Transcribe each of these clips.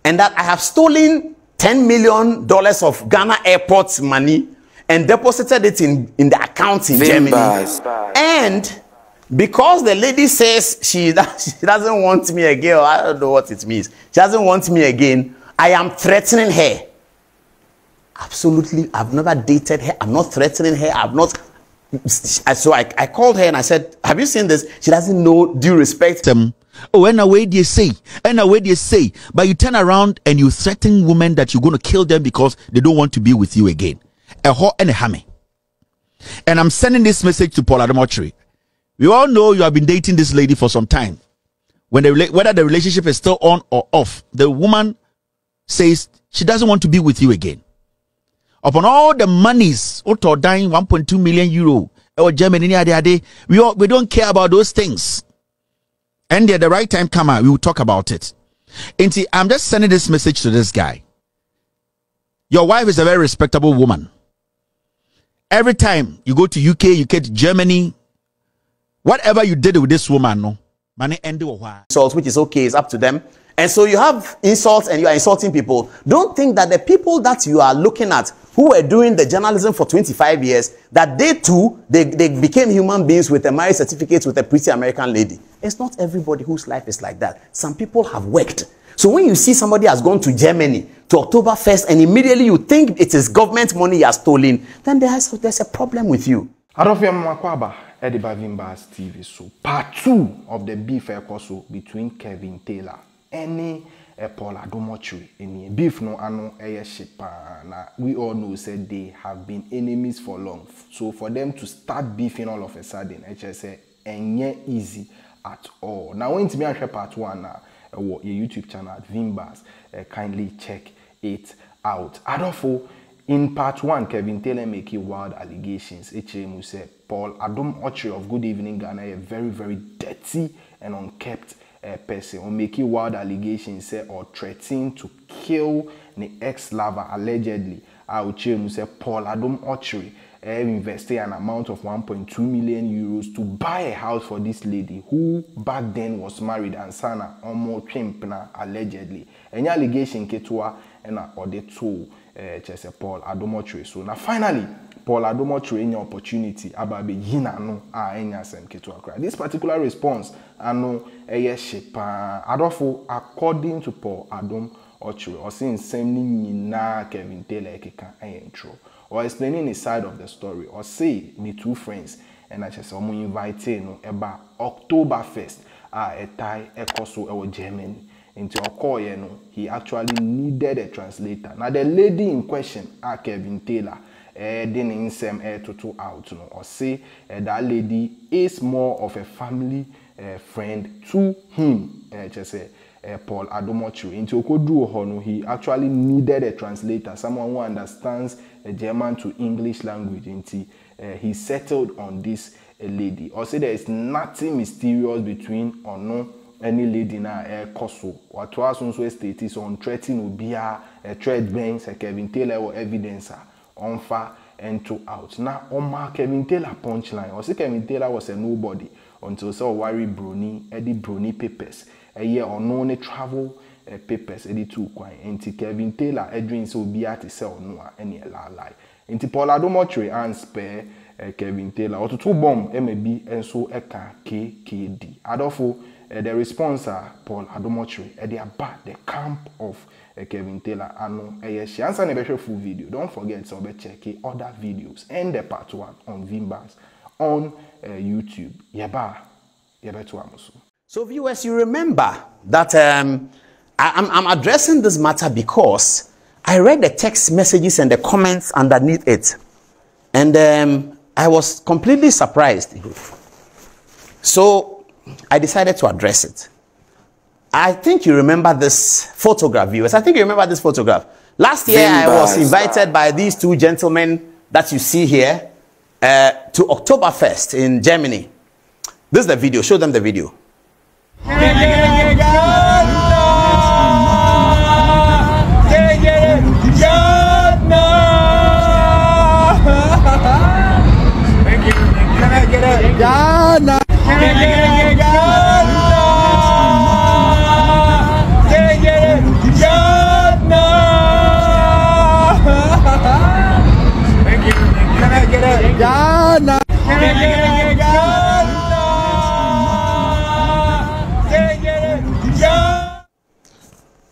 and that I have stolen $10 million of Ghana airport's money and deposited it in the account in Germany. And because the lady says she doesn't want me again, or I don't know what it means, she doesn't want me again, I am threatening her. Absolutely, I've never dated her. I'm not threatening her. I've not. So I called her and I said, have you seen this? She doesn't know due respect. Oh, and away they say, but you turn around and you threaten women that you're going to kill them because they don't want to be with you again. A ho and a hammy. And I'm sending this message to Paul Adom Otchere. We all know you have been dating this lady for some time. Whether the relationship is still on or off, the woman says she doesn't want to be with you again. Upon all the monies, or dying 1.2 million euro, or Germany, we don't care about those things. And at the right time come out, we will talk about it. And I'm just sending this message to this guy. Your wife is a very respectable woman. Every time you go to UK, you get to Germany, whatever you did with this woman, no, money end insults, which is okay, it's up to them. And so you have insults and you are insulting people. Don't think that the people that you are looking at who were doing the journalism for 25 years, that they too, they became human beings with a marriage certificate with a pretty American lady. It's not everybody whose life is like that. Some people have worked. So when you see somebody has gone to Germany to Oktoberfest and immediately you think it is government money you are stolen, then there's a problem with you. TV. So part 2 of the beef between Kevin Taylor and Paul Adom Otchere. Any beef no ano na we all know said they have been enemies for long. So for them to start beefing all of a sudden, I just say ain't easy at all. Now when to me and part 1 your YouTube channel at Vimbas, kindly check it out. Adolfo, in part 1, Kevin Taylor making wild allegations. HM say Paul Adom Otchere of Good Evening Ghana, a very, very dirty and unkept person, or making wild allegations say or threatening to kill the ex-lover allegedly. HM say Paul Adom Otchere invested an amount of 1.2 million euros to buy a house for this lady who back then was married and sana almost chimpna allegedly. Any allegation ketua and or the two Paul Adom Otchere. So now finally Paul Adom Otchere any opportunity about yina no sem ketua. This particular response ano Adolfo, according to Paul Adom Otchere, or saying same na Kevin Taylor keka intro, or explaining his side of the story, or say the two friends and I just invite no about Oktoberfest a Thai ekoso Germany into Okoye no he actually needed a translator. Now the lady in question Kevin Taylor didn't send to out no, or say that lady is more of a family friend to him. Just say Paul Adom Otchere. Into Okodu Hono, he actually needed a translator, someone who understands German to English language. Into he settled on this lady. Or say there is nothing mysterious between or no any lady na koso. What was also status on Threatens a trade banks Kevin Taylor or evidence on far and to out. Now on Kevin Taylor punchline. Or say Kevin Taylor was a nobody until so worry Brony, Eddie Brony papers. A year or no travel papers Eddie too quite. And Kevin Taylor Edwin so be at sell no any lie. And Paul Adom Otchere and spare Kevin Taylor or to two bomb MAB and so eka KKD. Adolfo the response Paul Adom Otchere they are back the camp of Kevin Taylor and she answer the full video. Don't forget to check other videos and the part 1 on Vimbas on YouTube. Yeba to Amusu. So viewers, you remember that I'm addressing this matter because I read the text messages and the comments underneath it. And I was completely surprised. So I decided to address it. I think you remember this photograph, viewers. I think you remember this photograph. Last year, I was invited by these two gentlemen that you see here to Oktoberfest in Germany. This is the video. Show them the video.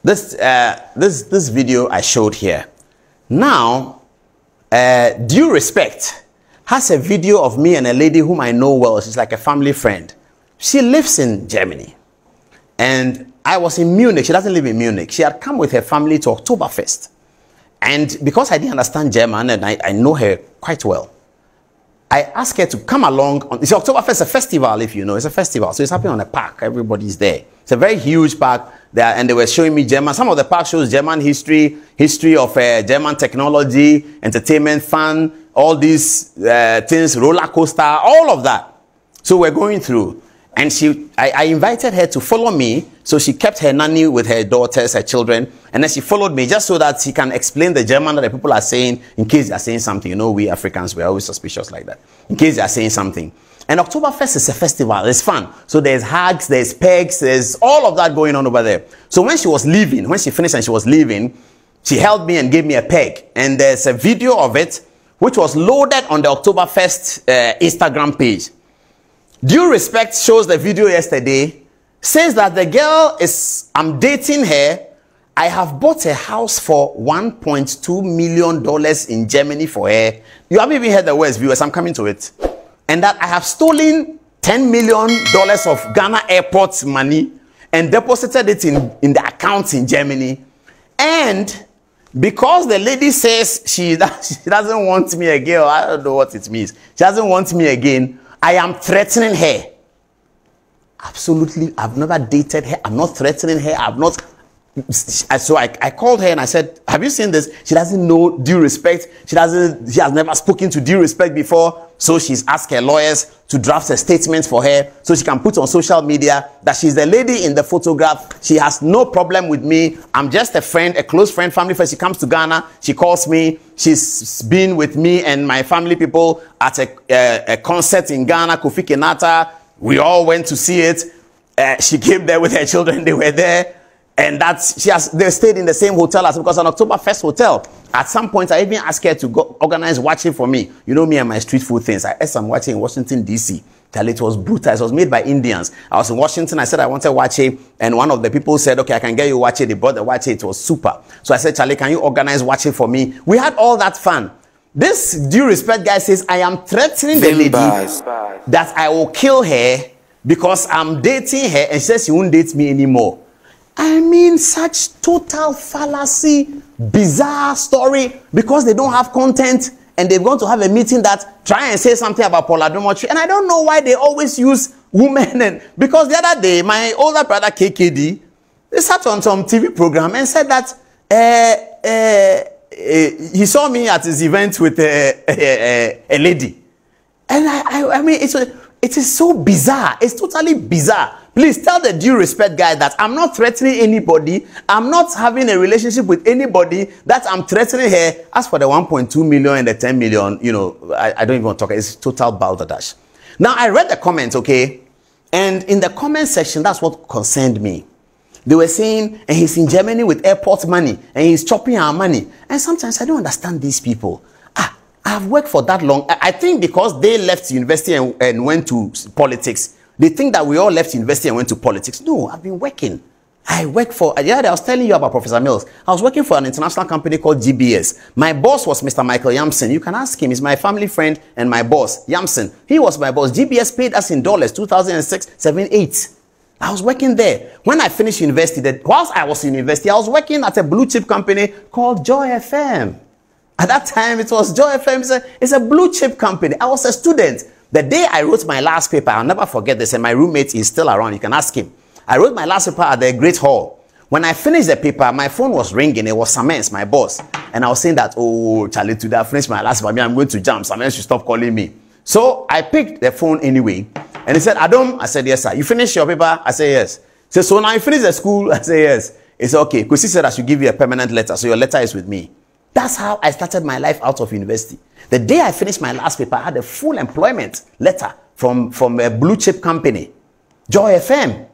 this video I showed here. Now, Due Respect has a video of me and a lady whom I know well. She's like a family friend. She lives in Germany. And I was in Munich. She doesn't live in Munich. She had come with her family to Oktoberfest. And because I didn't understand German and I know her quite well, I asked her to come along. It's Oktoberfest, it's a festival, if you know. It's a festival. So it's happening on a park. Everybody's there. It's a very huge park there. And they were showing me German. Some of the park shows German history of German technology, entertainment, fun, all these things, roller coaster, all of that. So we're going through. And I invited her to follow me. So she kept her nanny with her daughters, her children. And then she followed me just so that she can explain the German that the people are saying in case they are saying something. You know, we Africans, we're always suspicious like that. In case they are saying something. And Oktoberfest is a festival. It's fun. So there's hugs, there's pegs, there's all of that going on over there. So when she was leaving, when she finished and she was leaving, she held me and gave me a peg. And there's a video of it, which was loaded on the Oktoberfest Instagram page. Due Respect shows the video yesterday, says that the girl I'm dating her. I have bought a house for $1.2 million in Germany for her. You haven't even heard the words, viewers. I'm coming to it. And that I have stolen $10 million of Ghana airport money and deposited it in the account in Germany. And because the lady says she doesn't want me again, or I don't know what it means. She doesn't want me again. I am threatening her. Absolutely, I've never dated her. I'm not threatening her. I've not. So I called her and I said, have you seen this? She doesn't know Due Respect. She has never spoken to Due Respect before. So she's asked her lawyers to draft a statement for her so she can put on social media that she's the lady in the photograph. She has no problem with me. I'm just a friend, a close friend, family friend. She comes to Ghana. She calls me. She's been with me and my family people at a concert in Ghana, Kofi Kenata. We all went to see it. She came there with her children. They were there. And they stayed in the same hotel as because an Oktoberfest hotel. At some point, I even asked her to go organize watching for me. You know me and my street food things. I ate some watching in Washington, D.C. It was brutal. It was made by Indians. I was in Washington. I said I wanted watching. And one of the people said, okay, I can get you watching. They brought the watching. It was super. So I said, Charlie, can you organize watching for me? We had all that fun. This Due Respect guy says, I am threatening the lady that I will kill her because I'm dating her and she says she won't date me anymore. I mean, such total fallacy, bizarre story because they don't have content and they're going to have a meeting that try and say something about Adom Otchere. And I don't know why they always use women. Because the other day, my older brother KKD, they sat on some TV program and said that he saw me at his event with a lady. And I mean, it is so bizarre. It's totally bizarre. Please tell the Due Respect guy that I'm not threatening anybody. I'm not having a relationship with anybody. That I'm threatening her. As for the 1.2 million and the 10 million, you know, I don't even want to talk. It's total balderdash. Now, I read the comments, okay? And in the comment section, that's what concerned me. They were saying, and he's in Germany with airport money, and he's chopping our money. And sometimes I don't understand these people. I've worked for that long. I think because they left university and went to politics, they think that we all left university and went to politics. No, I've been working. I work for, I was telling you about Professor Mills. I was working for an international company called GBS. My boss was Mr. Michael Yamson. You can ask him. He's my family friend and my boss, Yamson. He was my boss. GBS paid us in dollars, 2006, 7, 8. I was working there. When I finished university, whilst I was in university, I was working at a blue chip company called Joy FM. At that time, it was Joy FM. It's a blue chip company. I was a student. The day I wrote my last paper, I'll never forget this, and my roommate is still around. You can ask him. I wrote my last paper at the Great Hall. When I finished the paper, my phone was ringing. It was Samens, my boss. And I was saying that, oh, Charlie, today I finished my last paper. I'm going to jump. Samens should stop calling me. So I picked the phone anyway. And he said, Adom? I said, yes, sir. You finished your paper? I said, yes. He said, so now you finished the school? I said, yes. He said, okay. Because he said I should give you a permanent letter. So your letter is with me. That's how I started my life out of university. The day I finished my last paper, I had a full employment letter from a blue chip company, Joy FM.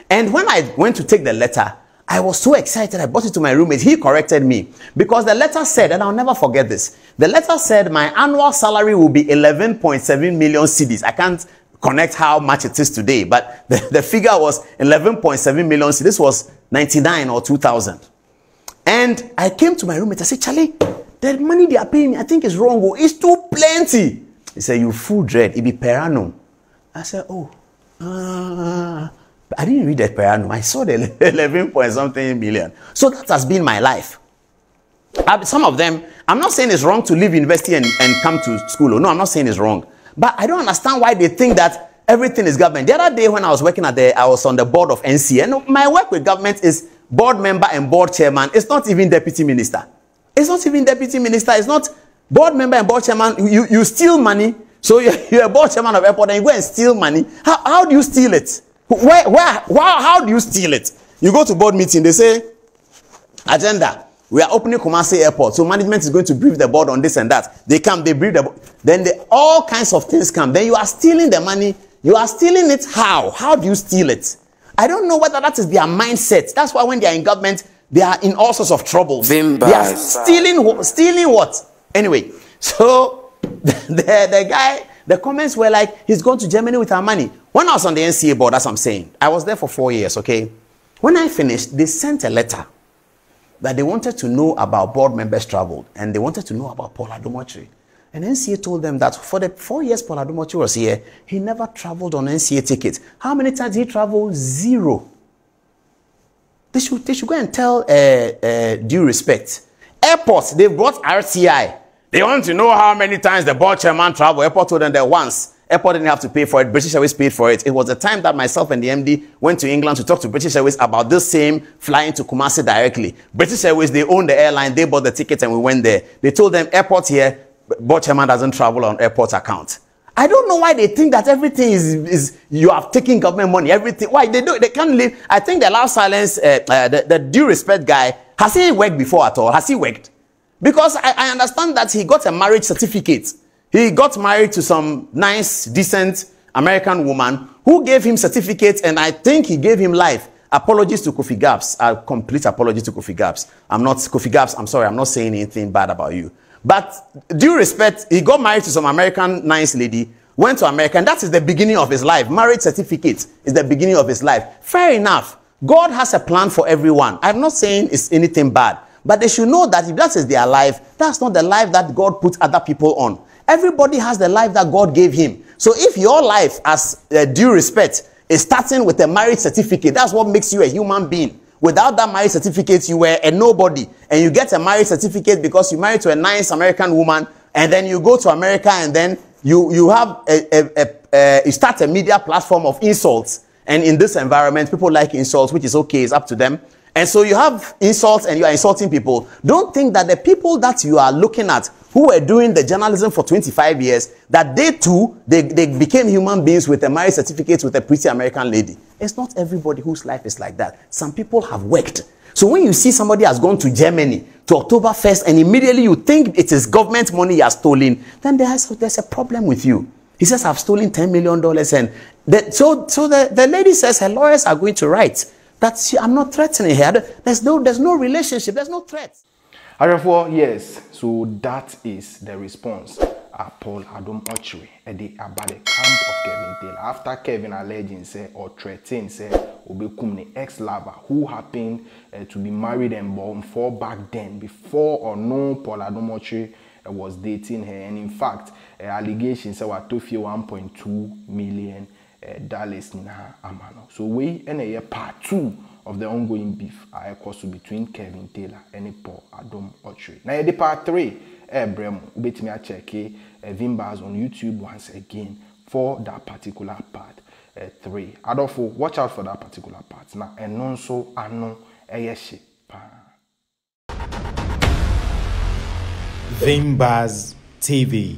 And when I went to take the letter, I was so excited. I brought it to my roommate. He corrected me because the letter said, and I'll never forget this, the letter said my annual salary will be 11.7 million cedis. I can't connect how much it is today, but the figure was 11.7 million cedis. This was 1999 or 2000. And I came to my roommate. I said, Charlie, the money they are paying me, I think is wrong. Oh, it's too plenty. He said, you fool dread. It be per annum. I said, oh, I didn't read that per annum. I saw the 11 point something million. So that has been my life. Some of them, I'm not saying it's wrong to leave university and come to school. No, I'm not saying it's wrong. But I don't understand why they think that everything is government. The other day when I was working I was on the board of NCA. And my work with government is board member and board chairman. It's not even deputy minister. It's not even deputy minister. It's not board member and board chairman. You steal money. So you're a board chairman of airport and you go and steal money. How do you steal it? How do you steal it? You go to board meeting. They say, agenda. We are opening Kumasi Airport. So management is going to brief the board on this and that. They come, they brief the board. Then all kinds of things come. Then you are stealing the money. You are stealing it how? How do you steal it? I don't know whether that is their mindset. That's why when they are in government, they are in all sorts of troubles. They are stealing what? Anyway, so the guy, the comments were like, he's going to Germany with our money. When I was on the NCA board, that's what I'm saying. I was there for 4 years, okay? When I finished, they sent a letter that they wanted to know about board members traveled, and they wanted to know about Paul Adom Otchere. And NCA told them that for the 4 years Paul Adom Otchere was here, he never traveled on NCA tickets. How many times did he travel? 0. They should go and tell due respect. Airports, they brought RTI. They want to know how many times the board chairman traveled. Airport told them that once. Airport didn't have to pay for it. British Airways paid for it. It was the time that myself and the MD went to England to talk to British Airways about this same flying to Kumasi directly. British Airways, they own the airline. They bought the tickets and we went there. They told them airport here, board chairman doesn't travel on airport account. I don't know why they think that everything is you have taken government money. Everything. Why they can't live. I think the loud silence, the due respect guy, has he worked before at all? Has he worked? Because I understand that he got a marriage certificate. He got married to some nice, decent American woman who gave him certificates, and I think he gave him life. Apologies to Kofi Gaps. A complete apology to Kofi Gaps. Kofi Gaps, I'm sorry, I'm not saying anything bad about you. But due respect, he got married to some American nice lady, went to America, and that is the beginning of his life. Marriage certificate is the beginning of his life. Fair enough. God has a plan for everyone. I'm not saying it's anything bad. But they should know that if that is their life, that's not the life that God put other people on. Everybody has the life that God gave him. So if your life, as due respect, is starting with a marriage certificate, that's what makes you a human being. Without that marriage certificate, you were a nobody. And you get a marriage certificate because you married to a nice American woman. And then you go to America and then you have you start a media platform of insults. And in this environment, people like insults, which is okay, it's up to them. And so you have insults and you are insulting people. Don't think that the people that you are looking at who were doing the journalism for 25 years, that they too, they became human beings with a marriage certificate with a pretty American lady. It's not everybody whose life is like that. Some people have worked. So when you see somebody has gone to Germany to October 1st and immediately you think it is government money you are stolen, then there's a problem with you. He says, I've stolen $10 million. And so the lady says her lawyers are going to write that I'm not threatening her. There's no relationship. There's no threat. Therefore, yes. So that is the response. Paul Adom Otchere about the camp of Kevin Taylor. After Kevin alleging say or threatened say Obekumni ex-lover who happened to be married and born for back then before or no Paul Adom Otchere was dating her, and in fact allegations say what to feel $1.2 million na amano. So we in a part 2 of the ongoing beef between Kevin Taylor and Paul Adom Otchere. Now the part 3 Brem ubetimi a check Vimbas on YouTube once again for that particular part 3. Adolfo, watch out for that particular part. Now and also ano eyeshi pa. Vimbas TV.